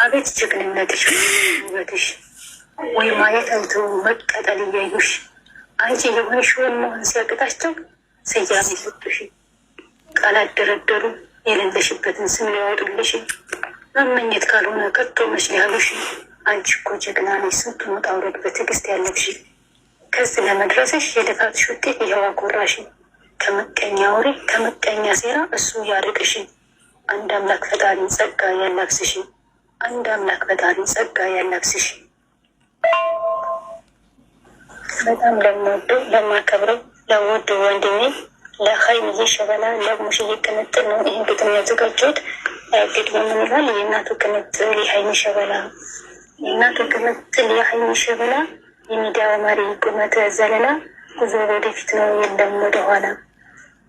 አቤት ጀግንነትሽ ውበትሽ ወይ ማየት አይቶ መቀጠል እያዩሽ አንቺ የሆንሽውን መሆን ሲያቅታቸው ስያሜ ሰጡሽ። ቃላት ደረደሩ የሌለሽበትን ስም ሊያወጡልሽ መመኘት ካልሆነ ከቶ መች ሊያሉሽ። አንቺ እኮ ጀግና ነሽ ስንቱን ውጣ ውረድ በትዕግስት ያለፍሽ። ከዚህ ለመድረስሽ የልፋትሽ ውጤት ይኸው አኮራሽ። ከምቀኛ ወሬ ከምቀኛ ሴራ እሱ ያርቅሽ። አንድ አምላክ ፈጣሪ ጸጋ ያላብስሽ። አንድ አምላክ ፈጣሪ ጸጋ ያላብስሽ። በጣም ለምወደው ለማከብረው ለውድ ወንድሜ ለሀይሚዬ ሸበላ ለሙሽዬ ቅንጥል ነው ይህን ግጥም ያዘጋጀሁት። ግጥሙ ምን ይላል? የእናቱ ቅንጥል የሀይሚ ሸበላ፣ የእናቱ ቅንጥል የሀይሚ ሸበላ፣ የሚዲያው መሪ ቁመተ ዘለላ፣ ጉዞ ወደፊት ነው የለም ወደኋላ።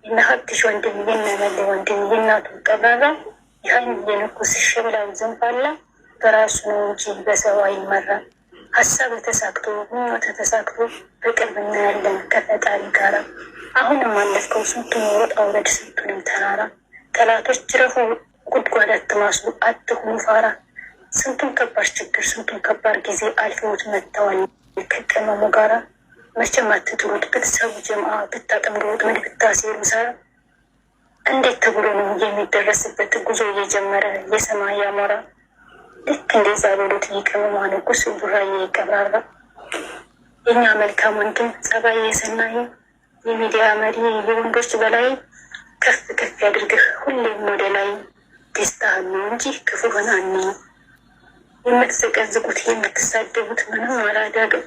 የእነ ሀብትሽ ወንድም የነመለ ወንድም የእናቱ ቀብራራ፣ የሀይሚዬ ንጉስ ሸበላው ዘንባላ፣ በራሱ ነው እንጂ በሰው አይመራ። ሀሳብ ተሳክቶ ምኞት ተሳክቶ በቅርብ እናያለን ከፈጣሪ ጋራ። አሁንም አለፍከው ስንቱን ውጣ ውረድ ስንቱንም ተራራ። ጠላቶች ጅረፉ ጉድጓድ አትማስሉ አትሁኑ ፋራ። ስንቱን ከባድ ችግር ስንቱን ከባድ ጊዜ አልፈውት መጥተዋል ከቅመሙ ጋራ። መቼም አትጥሩት ብትሰቡ ጀምአ ብታጠምዱት ምን ብታሴሩ ሳራ። እንዴት ተብሎ ነው የሚደረስበት ጉዞ እየጀመረ የሰማይ አሞራ። ልክ እንደዛ በሉት ይቅመማ ንጉስ ቡራዬ ቀብራራ። የኛ መልካም ወንድም ጸባይ የሰናይ የሚዲያ መሪ የወንዶች በላይ ከፍ ከፍ ያድርግህ ሁሌም ወደ ላይ። ደስታህን ነው እንጂ ክፉህን አንይ። የምትዘቀዝቁት የምትሳደቡት ምንም አላዳግም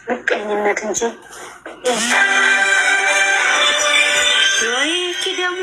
ምቀኝነት እንጂ። ወይ ደግሞ